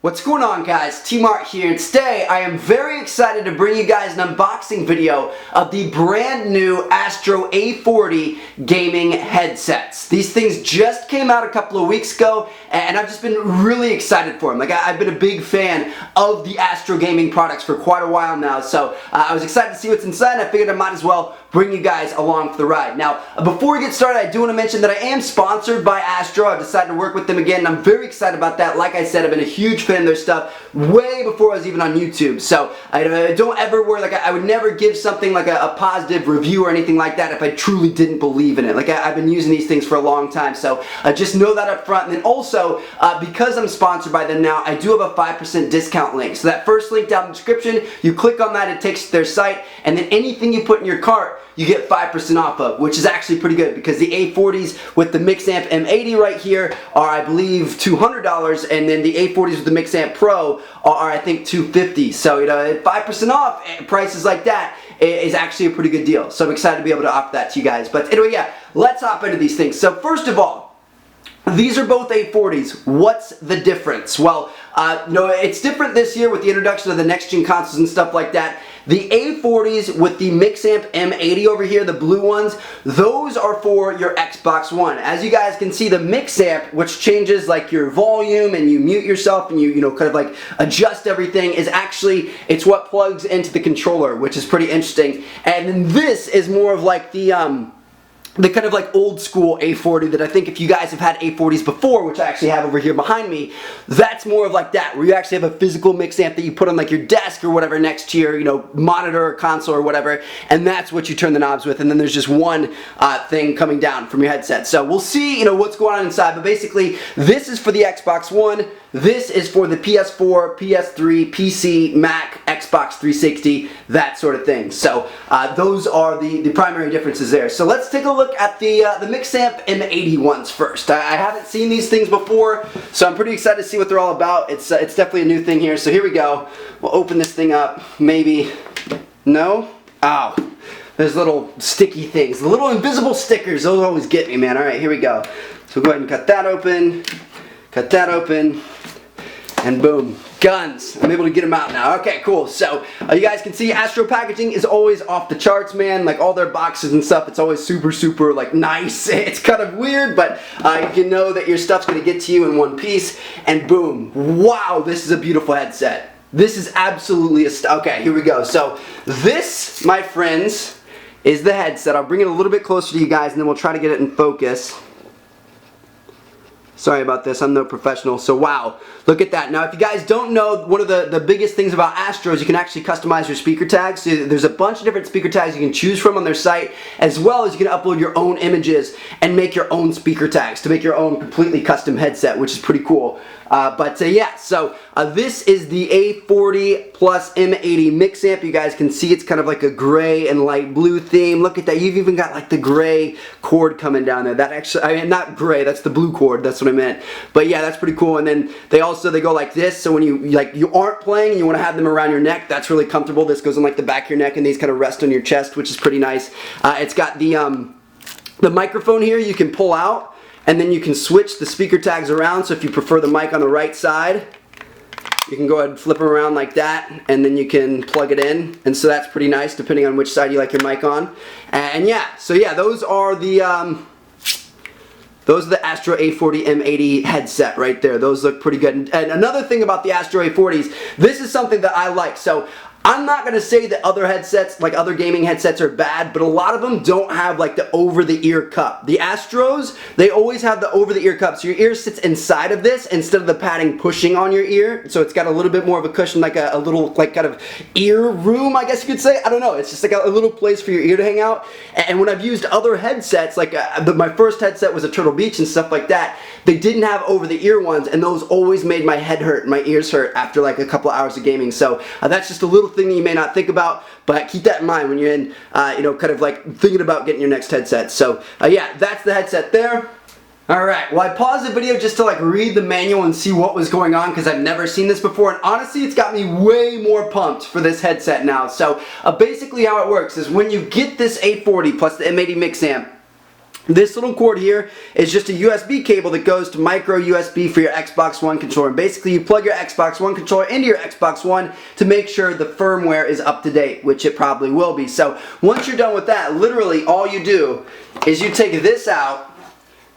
What's going on, guys? TmarTn here, and today I am very excited to bring you guys an unboxing video of the brand new Astro A40 Gaming Headsets. These things just came out a couple of weeks ago, and I've just been really excited for them. Like, I've been a big fan of the Astro Gaming products for quite a while now, so I was excited to see what's inside. I figured I might as well bring you guys along for the ride. Now, before we get started, I do want to mention that I am sponsored by Astro. I've decided to work with them again, and I'm very excited about that. Like I said, I've been a huge fan of their stuff way before I was even on YouTube. So I don't ever worry, like I would never give something like a positive review or anything like that if I truly didn't believe in it. Like I've been using these things for a long time, so just know that up front. And then also, because I'm sponsored by them now, I do have a 5% discount link. So that first link down in the description, you click on that, it takes you to their site, and then anything you put in your cart, you get 5% off of, which is actually pretty good because the A40s with the MixAmp M80 right here are, I believe, $200, and then the A40s with the MixAmp Pro are, I think, $250. So, 5% off prices like that is actually a pretty good deal. So I'm excited to be able to offer that to you guys. But anyway, yeah, let's hop into these things. So first of all, these are both A40s. What's the difference? Well, it's different this year with the introduction of the next-gen consoles and stuff like that. The A40s with the MixAmp M80 over here, the blue ones, those are for your Xbox One. As you guys can see, the MixAmp, which changes like your volume and you mute yourself and you kind of like adjust everything, is actually, it's what plugs into the controller, which is pretty interesting. And then this is more of like the kind of like old school A40 that I think if you guys have had A40s before, which I actually have over here behind me, that's more of like that, where you actually have a physical mix amp that you put on like your desk or whatever next to your, monitor or console or whatever, and that's what you turn the knobs with, and then there's just one thing coming down from your headset. So we'll see, what's going on inside, but basically this is for the Xbox One, this is for the PS4, PS3, PC, Mac, Xbox 360, that sort of thing. So those are the primary differences there. So let's take a look at the MixAmp M80 ones first. I haven't seen these things before, so I'm pretty excited to see what they're all about. It's definitely a new thing here. So here we go. We'll open this thing up. Maybe. No? Oh. There's little sticky things. The little invisible stickers. Those always get me, man. Alright, here we go. So go ahead and cut that open. Cut that open. And boom, guns. I'm able to get them out now. Okay, cool. So you guys can see Astro packaging is always off the charts, man. Like all their boxes and stuff, it's always super like nice. It's kind of weird, but you know that your stuff's gonna get to you in one piece. And boom, wow, this is a beautiful headset. This is absolutely okay, here we go. So this, my friends, is the headset. I'll bring it a little bit closer to you guys, and then we'll try to get it in focus. Sorry about this, I'm no professional. So wow, look at that. Now if you guys don't know, one of the biggest things about Astro is you can actually customize your speaker tags. So there's a bunch of different speaker tags you can choose from on their site, as well as you can upload your own images and make your own speaker tags to make your own completely custom headset, which is pretty cool. Yeah, so this is the A40 plus M80 MixAmp. You guys can see it's kind of like a gray and light blue theme. Look at that, you've even got like the gray cord coming down there. That actually, I mean, not gray, that's the blue cord, that's what I meant. But yeah, that's pretty cool. And then they go like this, so when you aren't playing and you want to have them around your neck, that's really comfortable. This goes on like the back of your neck, and these kind of rest on your chest, which is pretty nice. It's got the microphone here you can pull out, and then you can switch the speaker tags around. So if you prefer the mic on the right side, you can go ahead and flip them around like that, and then you can plug it in. And so that's pretty nice depending on which side you like your mic on. And yeah, so yeah, those are the Astro A40 M80 headset right there. Those look pretty good. And another thing about the Astro A40s, this is something that I like. So I'm not going to say that other headsets, like other gaming headsets, are bad, but a lot of them don't have like the over-the-ear cup. The Astros, they always have the over-the-ear cup, so your ear sits inside of this instead of the padding pushing on your ear, so it's got a little bit more of a cushion, like a little like kind of ear room, I guess you could say. I don't know, it's just like a little place for your ear to hang out. And when I've used other headsets, like my first headset was a Turtle Beach and stuff like that, they didn't have over-the-ear ones, and those always made my head hurt and my ears hurt after like a couple of hours of gaming. So that's just a little thing that you may not think about, but keep that in mind when you're in, kind of like thinking about getting your next headset. So yeah, that's the headset there. Alright, well I paused the video just to like read the manual and see what was going on, because I've never seen this before, and honestly it's got me way more pumped for this headset now. So basically how it works is when you get this A40 plus the M80 MixAmp, This little cord here is just a USB cable that goes to micro USB for your Xbox One controller. And basically you plug your Xbox One controller into your Xbox One to make sure the firmware is up to date, which it probably will be. So once you're done with that, literally all you do is you take this out,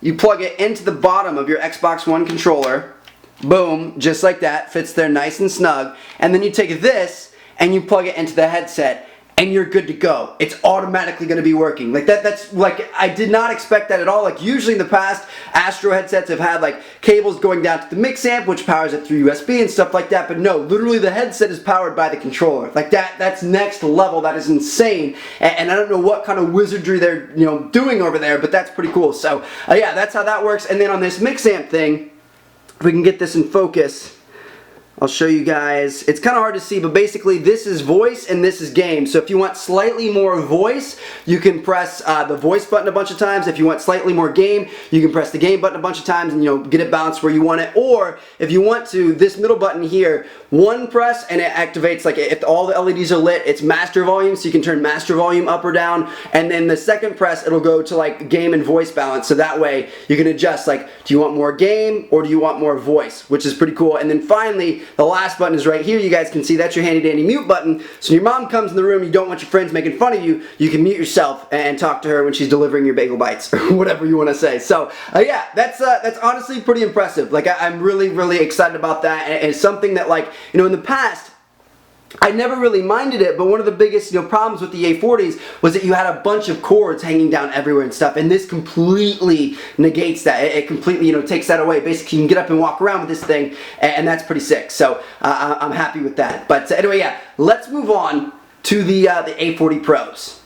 you plug it into the bottom of your Xbox One controller, boom, just like that, fits there nice and snug, and then you take this and you plug it into the headset, and you're good to go. It's automatically going to be working. Like that's like, I did not expect that at all. Like usually in the past, Astro headsets have had like cables going down to the mix amp, which powers it through USB and stuff like that. But no, literally the headset is powered by the controller. Like that's next level. That is insane. And I don't know what kind of wizardry they're doing over there, but that's pretty cool. So yeah, that's how that works. And then on this mix amp thing, if we can get this in focus, I'll show you guys. It's kind of hard to see, but basically this is voice and this is game. So if you want slightly more voice, you can press the voice button a bunch of times. If you want slightly more game, you can press the game button a bunch of times and get it balanced where you want it. Or if you want to, this middle button here, one press and it activates, like if all the LEDs are lit, it's master volume, so you can turn master volume up or down. And then the second press, it'll go to like game and voice balance. So that way you can adjust, like, do you want more game or do you want more voice, which is pretty cool. And then finally, the last button is right here. You guys can see that's your handy dandy mute button. So when your mom comes in the room, you don't want your friends making fun of you, you can mute yourself and talk to her when she's delivering your bagel bites or whatever you want to say. So yeah, that's honestly pretty impressive. Like I'm really excited about that. And it's something that, like, in the past, I never really minded it, but one of the biggest problems with the A40s was that you had a bunch of cords hanging down everywhere and stuff, and this completely negates that. It completely takes that away. Basically, you can get up and walk around with this thing, and that's pretty sick. So I'm happy with that. But anyway, yeah, let's move on to the A40 Pros.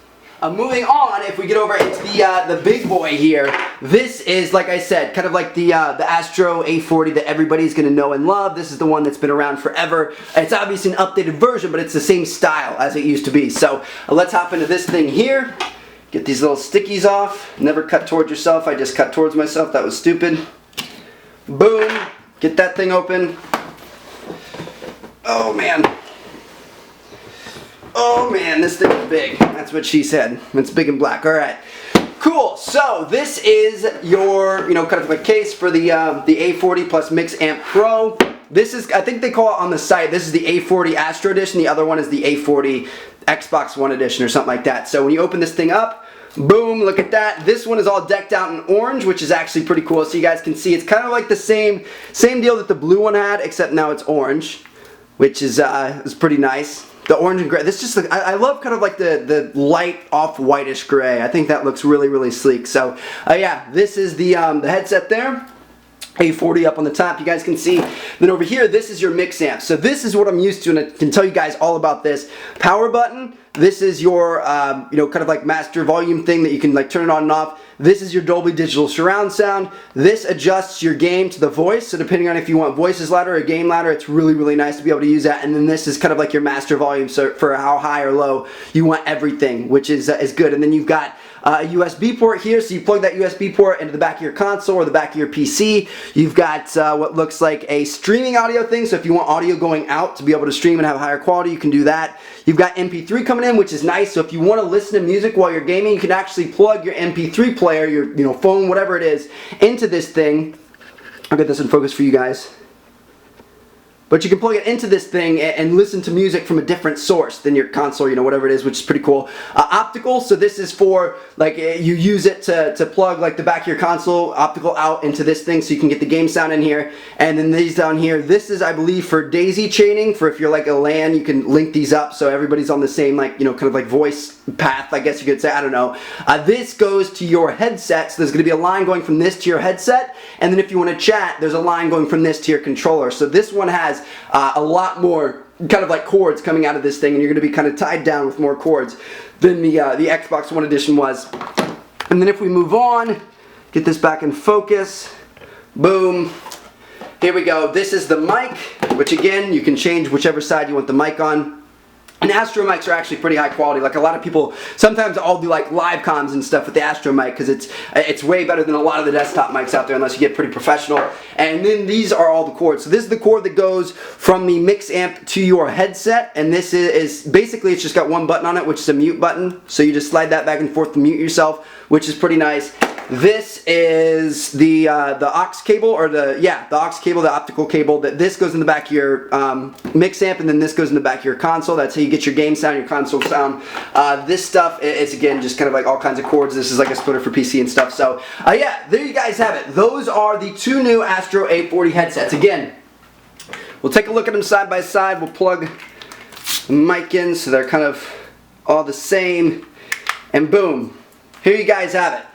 Moving on, if we get over into the big boy here, this is, like I said, kind of like the Astro A40 that everybody's going to know and love. This is the one that's been around forever. It's obviously an updated version, but it's the same style as it used to be. So let's hop into this thing here. Get these little stickies off. Never cut towards yourself. I just cut towards myself. That was stupid. Boom. Get that thing open. Oh, man. Oh man, this thing is big. That's what she said. It's big and black. Alright. Cool. So this is your, kind of a case for the A40 plus Mix Amp Pro. This is, I think they call it on the site, this is the A40 Astro Edition. The other one is the A40 Xbox One Edition or something like that. So when you open this thing up, boom, look at that. This one is all decked out in orange, which is actually pretty cool. So you guys can see it's kind of like the same deal that the blue one had, except now it's orange, which is pretty nice. The orange and gray. This just I love kind of like the light off whitish gray. I think that looks really sleek. So yeah, this is the headset there. A40 up on the top, you guys can see. Then over here, this is your mix amp. So this is what I'm used to, and I can tell you guys all about this. Power button. This is your kind of like master volume thing that you can like turn it on and off. This is your Dolby Digital surround sound. This adjusts your game to the voice, so depending on if you want voices louder or game louder, it's really nice to be able to use that. And then this is kind of like your master volume, so for how high or low you want everything, which is good. And then you've got a USB port here, so you plug that USB port into the back of your console or the back of your PC. You've got what looks like a streaming audio thing, so if you want audio going out to be able to stream and have higher quality, you can do that. You've got MP3 coming in, which is nice, so if you want to listen to music while you're gaming, you can actually plug your MP3 player, your phone, whatever it is, into this thing. I'll get this in focus for you guys. But you can plug it into this thing and listen to music from a different source than your console, whatever it is, which is pretty cool. Optical, so this is for, like, you use it to plug, like, the back of your console, optical out into this thing so you can get the game sound in here. And then these down here, this is, I believe, for daisy chaining, for if you're like a LAN, you can link these up so everybody's on the same, like, kind of like voice path, I guess you could say, I don't know. This goes to your headset, so there's going to be a line going from this to your headset, and then if you want to chat, there's a line going from this to your controller. So this one has a lot more kind of like cords coming out of this thing, and you're going to be kind of tied down with more cords than the Xbox One Edition was. And then if we move on, get this back in focus, boom, here we go. This is the mic, which again, you can change whichever side you want the mic on. And Astro mics are actually pretty high quality. Like a lot of people, sometimes I'll do like live comms and stuff with the Astro mic because it's way better than a lot of the desktop mics out there unless you get pretty professional. And then these are all the cords. So this is the cord that goes from the mix amp to your headset, and this is basically, it's just got one button on it, which is a mute button. So you just slide that back and forth to mute yourself, which is pretty nice. This is the aux cable, or the aux cable, the optical cable. That this goes in the back of your mix amp, and then this goes in the back of your console. That's how you get your game sound, your console sound. This stuff is again just kind of like all kinds of cords. This is like a splitter for PC and stuff. So yeah, there you guys have it. Those are the two new Astro A40 headsets. Again, we'll take a look at them side by side. We'll plug the mic in so they're kind of all the same, and boom, here you guys have it.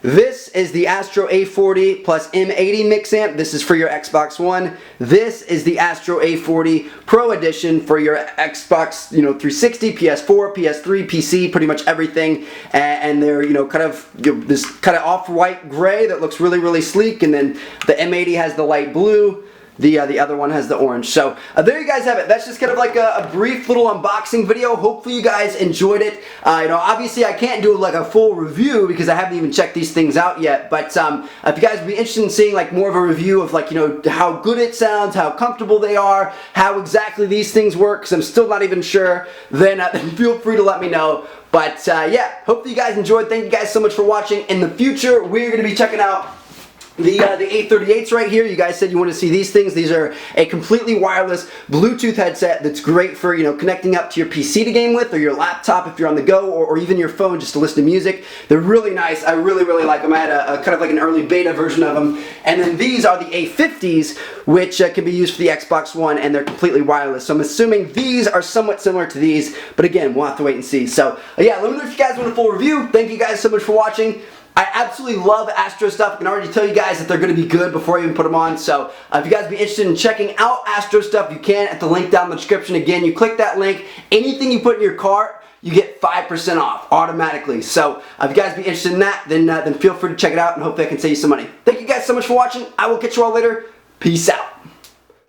This is the Astro A40 plus M80 mix amp. This is for your Xbox One. This is the Astro A40 Pro edition for your Xbox, 360, PS4, PS3, PC, pretty much everything. And they're, kind of this kind of off-white gray that looks really, really sleek. And then the M80 has the light blue. The other one has the orange. So there you guys have it. That's just kind of like a brief little unboxing video. Hopefully you guys enjoyed it. Obviously I can't do like a full review because I haven't even checked these things out yet. But if you guys would be interested in seeing like more of a review of like how good it sounds, how comfortable they are, how exactly these things work, because I'm still not even sure, then feel free to let me know. But yeah, hopefully you guys enjoyed. Thank you guys so much for watching. In the future, we're going to be checking out the A38s right here. You guys said you want to see these things. These are a completely wireless Bluetooth headset that's great for connecting up to your PC to game with, or your laptop if you're on the go, or even your phone just to listen to music. They're really nice. I really, really like them. I had a kind of like an early beta version of them. And then these are the A50s, which can be used for the Xbox One, and they're completely wireless. So I'm assuming these are somewhat similar to these, but again, we'll have to wait and see. So yeah, let me know if you guys want a full review. Thank you guys so much for watching. I absolutely love Astro stuff. I can already tell you guys that they're going to be good before I even put them on. So if you guys be interested in checking out Astro stuff, you can at the link down in the description. Again, you click that link. Anything you put in your cart, you get 5% off automatically. So if you guys be interested in that, then feel free to check it out, and hopefully I can save you some money. Thank you guys so much for watching. I will catch you all later. Peace out.